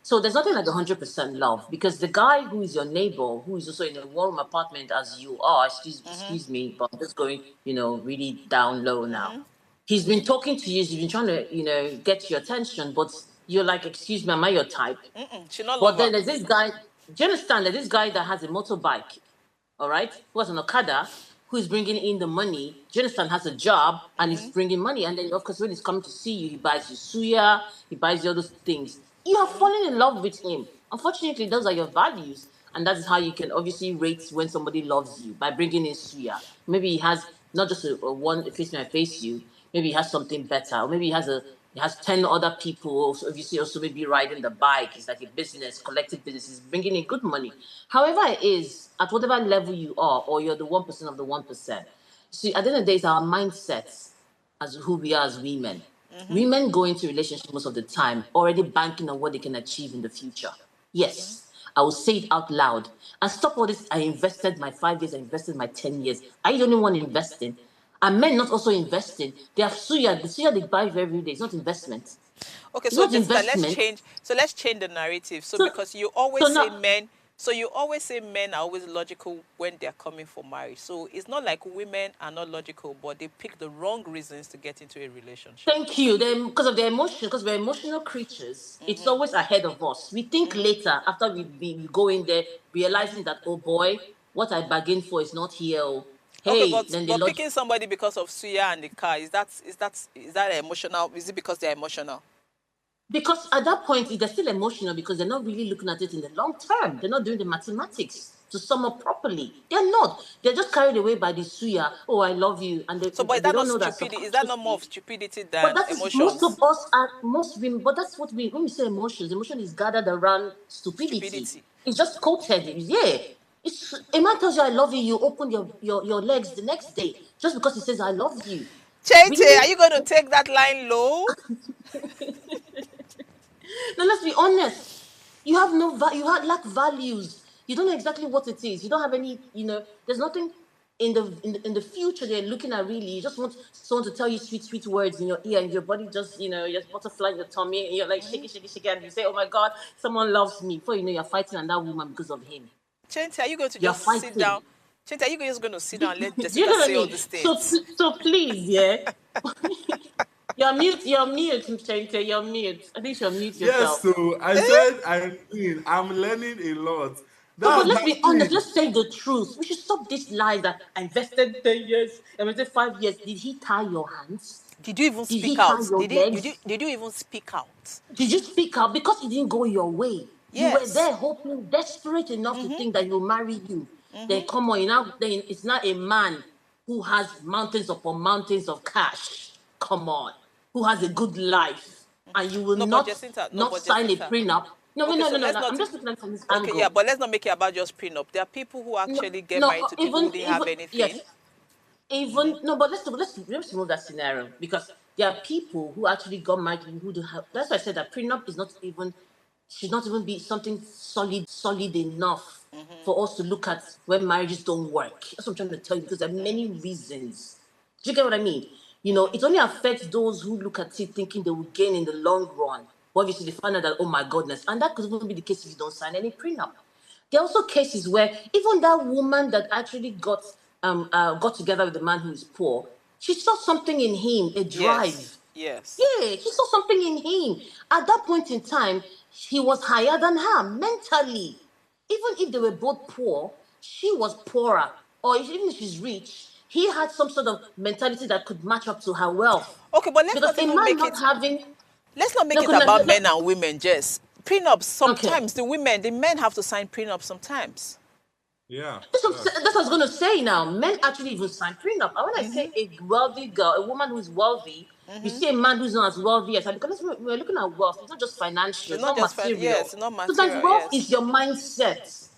So there's nothing like 100% love, because the guy who is your neighbor, who is also in a one-room apartment as you are, excuse me, but I'm just going, really down low now. He's been talking to you, he's been trying to, get your attention, but you're like, excuse me, am I your type? She not But love then her. there's this guy, do you understand that this guy that has a motorbike, all right, who has an Okada, who is bringing in the money, do you understand, has a job and he's bringing money. And then, of course, when he's coming to see you, he buys you suya, he buys you all those things. You are falling in love with him. Unfortunately, those are your values. And that is how you can obviously rate when somebody loves you, by bringing in suya. Maybe he has not just a one face me, I face you. Maybe he has something better. Or maybe he has 10 other people also, obviously, also maybe riding the bike. It's like a business, collective business. It's bringing in good money. However it is, at whatever level you are, or you're the 1% of the 1%. See, at the end of the day, it's our mindsets as who we are as women. Women go into relationships most of the time already banking on what they can achieve in the future. Yes, I will say it out loud. And stop all this. I invested my 5 years, I invested my 10 years. Are you the only one investing? Are men not also investing? They have suya. The suya they buy every day. It's not investment. Okay, It's so not Jacinta, investment. let's change the narrative. So So, because you always so say now, men, are always logical when they're coming for marriage. So it's not like women are not logical, but they pick the wrong reasons to get into a relationship. thank you. Then, because of their emotion, because we're emotional creatures, it's always ahead of us. We think later after we go in there, realizing that, oh boy, what I bargained for is not here. Oh. Okay, hey, then the but logic. picking somebody because of suya and the car, is that emotional? Is it because they're emotional? Because at that point, they're still emotional because they're not really looking at it in the long term. They're not doing the mathematics to sum up properly. They're not. They're just carried away by the suya. Oh, I love you, and So, but is they that don't not know that stupidity? Is that not more of subconsciously. stupidity But than that is most of emotions? us are most women. But that's what we when we say emotions. Emotion is gathered around stupidity. Stupidity. It's just coated. Yeah. It's a man tells you I love you, you open your legs the next day just because he says I love you. Chete, Really? are you going to take that line low? Now let's be honest. You have no you have lack values. You don't know exactly what it is. You don't have any, there's nothing in the future they're looking at really. You just want someone to tell you sweet, sweet words in your ear and your body just, your butterfly in your tummy and you're like shaking, shaking, shaking and you say, oh my God, someone loves me. Before you know you're fighting on that woman because of him. Chente, are you going to You're just sit fighting. down? Chente, are you just going to sit down and let Do you Jessica know what I say all mean? these So things? so please, yeah. You're mute, Mchente, you're mute. I think you'll mute Yes, yourself. so I said I'm learning a lot. No, but That's let's that be honest. thing. Let's say the truth. We should stop this lie that I invested 10 years, I invested 5 years. Did he tie your hands? Did you even Did speak he tie out? your legs? Did you even speak out? Did you speak out? Because it didn't go your way. You were Yes. there hoping, desperate enough to think that he'll marry you. Then come on, then it's not a man who has mountains upon mountains of cash. Come on. Who has a good life. And you will No, but not Jacinta, no, not but sign a Jacinta. prenup. No, wait, Okay, no, so no, no, let's no. not. I'm just looking at it from this Okay, yeah, angle. but let's not make it about just prenup. There are people who No, actually get married no, to people who even didn't have even anything. yes, even no, but let's remove that scenario because there are people who actually got married to people who do have. That's why I said that prenup is not even should not even be something solid enough for us to look at when marriages don't work. That's what I'm trying to tell you because there are many reasons. Do you get what I mean? It only affects those who look at it thinking they will gain in the long run. But obviously, they find out that, oh my goodness, and that could even be the case if you don't sign any prenup. There are also cases where even that woman that actually got together with the man who is poor, she saw something in him, a Yes, drive. yes. Yeah, she saw something in him. At that point in time, he was higher than her mentally. Even if they were both poor, she was poorer. Or even if she's rich, he had some sort of mentality that could match up to her wealth. Okay, but Because a man not having let's not make no, it no, no, about no, men and women. Jess, prenups. okay. Sometimes the men have to sign prenups. Sometimes. Yeah, yeah. That's what I was going to say now. Men actually even sign prenup. And when I say a wealthy girl, a woman who is wealthy, you see a man who's not as wealthy as her, because we're looking at wealth. It's not just financial, It's it's not not just fun. material. Yes, it's not Sometimes material. wealth Yes. is your mindset.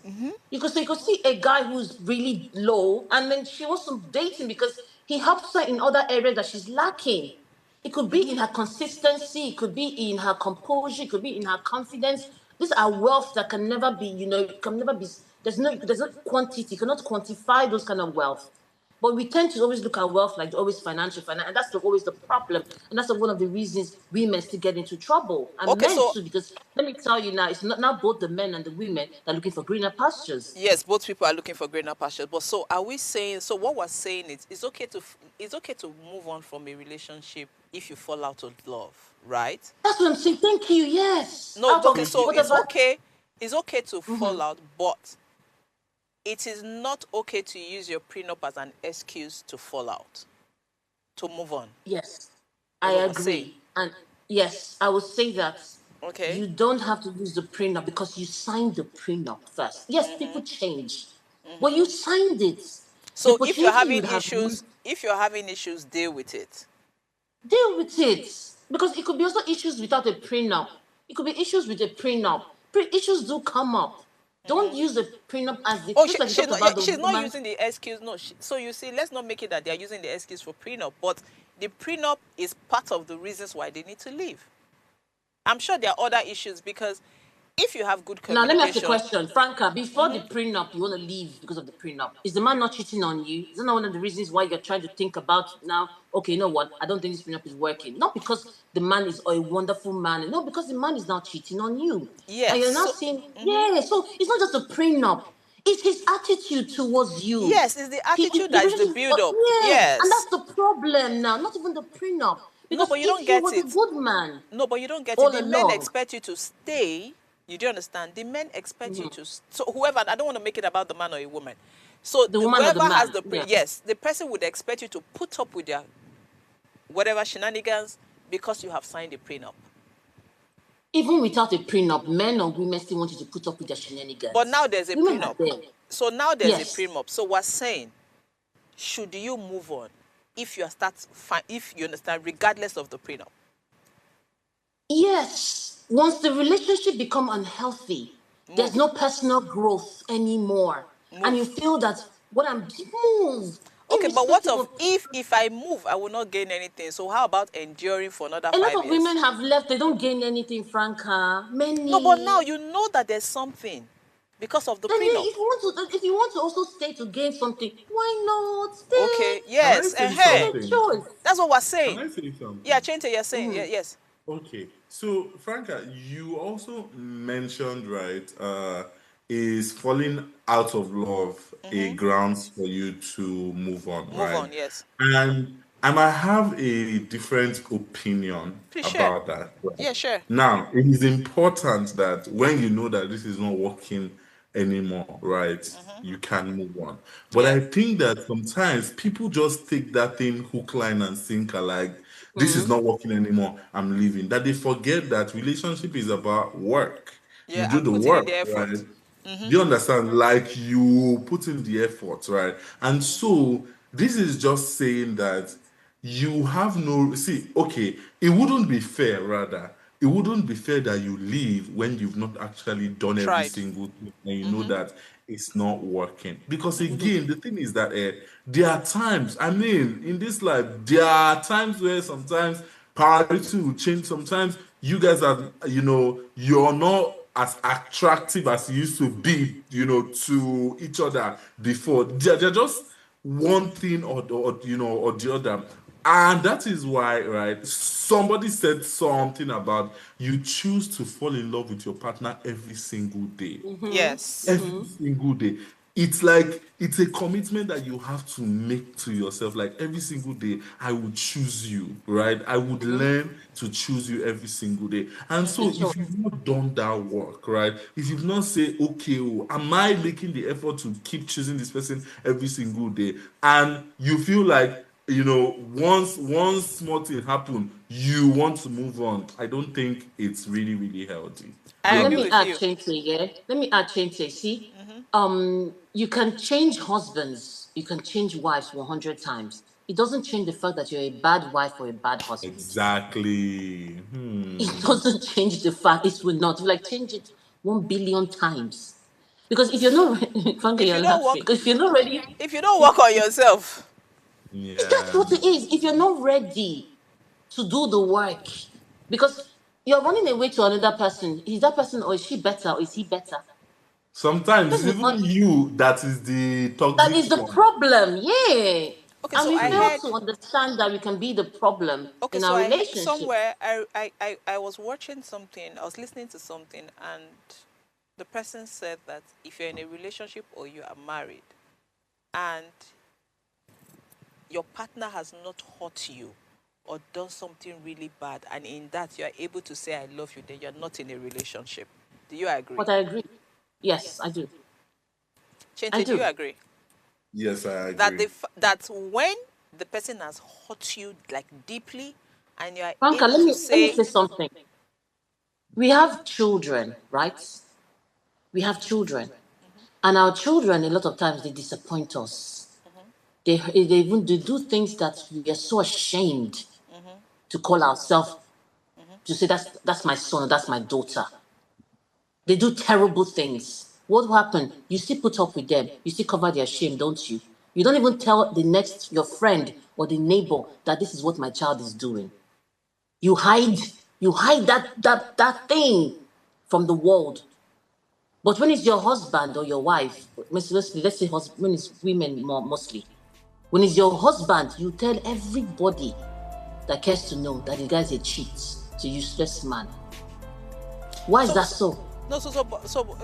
You could see a guy who's really low, and then she wants to date him because he helps her in other areas that she's lacking. It could be in her consistency, it could be in her composure, it could be in her confidence. These are wealth that can never be, can never be. There's no quantity, you cannot quantify those kind of wealth. But we tend to always look at wealth like always financial, and that's always the problem. And that's one of the reasons women still get into trouble, and Okay, men so too. Because let me tell you now, it's not now both the men and the women that are looking for greener pastures. yes, both people are looking for greener pastures. But so are we saying? So what we're saying is, it's okay to move on from a relationship if you fall out of love, right? That's what I'm saying. Thank you. Yes, No, out of okay. So it's whatever. okay. It's okay to fall Mhm. out, but it is not okay to use your prenup as an excuse to fall out, to move on. Yes, I That's what we're saying. agree. And yes, I will say that Okay. you don't have to use the prenup because you signed the prenup first. Yes, people change, but you signed it. The So opportunity you would have used, if you're having issues, deal with it. deal with it. Because it could be also issues without a prenup. It could be issues with a prenup. Issues do come up. Don't use the prenup as the Oh, just like you talked yeah, about the she's not woman. using the excuse. No, so you see, let's not make it that they're using the excuse for prenup, but the prenup is part of the reasons why they need to leave. I'm sure there are other issues because if you have good Now, let me ask you a communication, question. Franca, before the prenup, you want to leave because of the prenup. Is the man not cheating on you? Is that not one of the reasons why you're trying to think about now, okay, you know what? I don't think this prenup is working. Not because the man is a wonderful man. No, because the man is now cheating on you. And yes. you're now So saying, yeah, so it's not just a prenup. It's his attitude towards you. yes, it's the He, attitude the that is the relationship, build up. yeah, and Yes. that's the problem now. Not even the prenup. No, Because but you if don't he get was a it. good man No, but you don't get it. all The men along, expect you to stay. You do understand? The men expect you to. So whoever, I don't want to make it about the man or a woman. So The woman or the whoever has man? the Yeah. yes, the person would expect you to put up with their whatever shenanigans because you have signed a prenup. Even without a prenup, men or women still want you to put up with their But shenanigans. now there's a Women are prenup. there. So now there's a Yes. prenup. So we're saying, should you move on if you start if you understand, regardless of the prenup? Yes. Once the relationship become unhealthy, there's Move. no personal growth anymore. And you Move. feel that what I'm move, Okay, but what irrespective of of if I move, I will not gain anything. So how about enduring for another a lot 5 of years? women have left, they don't gain anything, Franca. No, but now Many. you know that there's something because of the And then prenup. if you want to also stay to gain something, why not Okay, stay? Can I yes, say It's hey, a something? choice. that's what we're Can saying. I say Yeah, something? Chente, you're saying, yeah, yes. Okay, so Franca, you also mentioned, right, is falling out of love a grounds for you to move on, Move right? on, yes. And I might have a different opinion Please share. about that. Right? Yeah, sure. Now, it is important that when you know that this is not working anymore, right, you can move on. But Yeah. I think that sometimes people just take that thing hook, line, and sinker, like this is Mm-hmm. not working anymore, I'm leaving. That they forget that relationship is about work. You Yeah, do and the putting in work, the right? effort. Do you understand? Like you put in the effort, right? And so this is just saying that you have no see, okay, it wouldn't be fair, rather. It wouldn't be fair that you leave when you've not actually done every Tried. single thing and you know that it's not working. Because again, the thing is that there are times, I mean, in this life, there are times where sometimes priority will change. Sometimes you guys are, you're not as attractive as you used to be, to each other before. They're just one thing or the other. And that is why, right? Somebody said something about you choose to fall in love with your partner every single day, Mm-hmm. Yes. every Mm-hmm. single day. It's like it's a commitment that you have to make to yourself. Like every single day, I would choose you, right? I would Mm-hmm. learn to choose you every single day. And It's a so, if choice. you've not done that work, right? If you've not said, okay, oh, am I making the effort to keep choosing this person every single day? And you feel like once small thing happen, you want to move on. I don't think it's really, really healthy. Do I you Let agree me with understand? add you. Chente, yeah. Let me add Chente. See, you can change husbands, you can change wives 100 times. It doesn't change the fact that you're a bad wife or a bad husband. Exactly. It doesn't change the fact. It will not. Like change it 1 billion times. Because if you're not ready, Frankie, If you're you don't laughing. work, Because if you're not ready, if you don't work on yourself, that's Yeah. what it is. If you're not ready to do the work, because you're running away to another person. Is that person or is she better or is he better? Sometimes Let's it's be even honest. you that is the That toxic is the one. problem. Yeah. okay. And So we I fail heard. to understand that we can be the problem Okay, in so our I heard relationship. somewhere. I was watching something. I was listening to something, and the person said that if you're in a relationship or you are married, and your partner has not hurt you or done something really bad, and in that you are able to say I love you, then you're not in a relationship. Do you agree? But I agree. Yes, I do. I Chente, do you do. agree? Yes, I That agree. that when the person has hurt you like deeply, and you are Franca, able let to me say, say something. We have children, right? We have children. And our children, a lot of times, they disappoint us. They do things that we are so ashamed to call ourselves, to say that's my son, or that's my daughter. They do terrible things. What will happen? You still put up with them. You still cover their shame, don't you? You don't even tell your friend or the neighbor that this is what my child is doing. You hide, you hide that thing from the world. But when it's your husband or your wife, let's say husband, when it's women more mostly, when it's your husband, you tell everybody that cares to know that the guy's a cheat, it's a useless man. Why is so, that so so? no,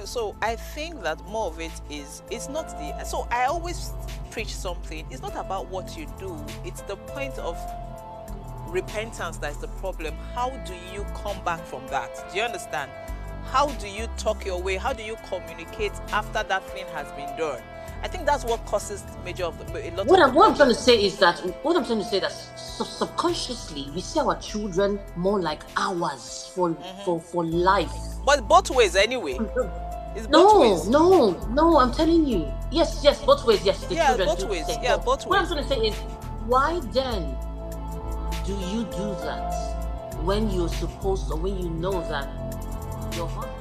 so I think that more of it is, it's not the, so I always preach something. It's not about what you do, it's the point of repentance that's the problem. How do you come back from that? Do you understand? how do you talk your way? How do you communicate after that thing has been done? I think that's what causes a lot of what I'm trying to say is that subconsciously we see our children more like ours for life. But both ways anyway. It's both ways. No, I'm telling you. Yes, both ways. Yes, the children both do ways. the same. Yeah, But both what ways. I'm trying to say is, why then do you do that when you're supposed, or when you know that your husband?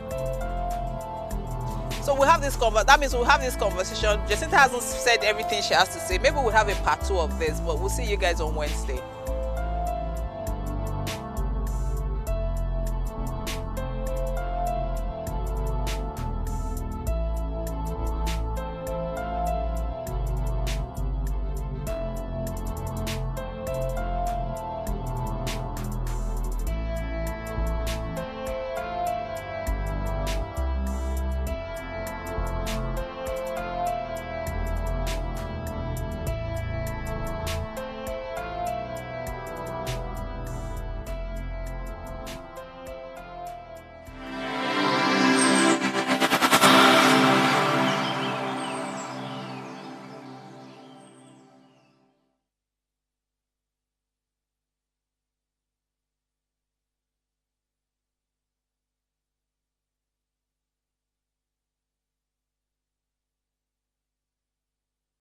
So we'll have this that means we'll have this conversation. Jacinta hasn't said everything she has to say. Maybe we'll have a part 2 of this, but we'll see you guys on Wednesday.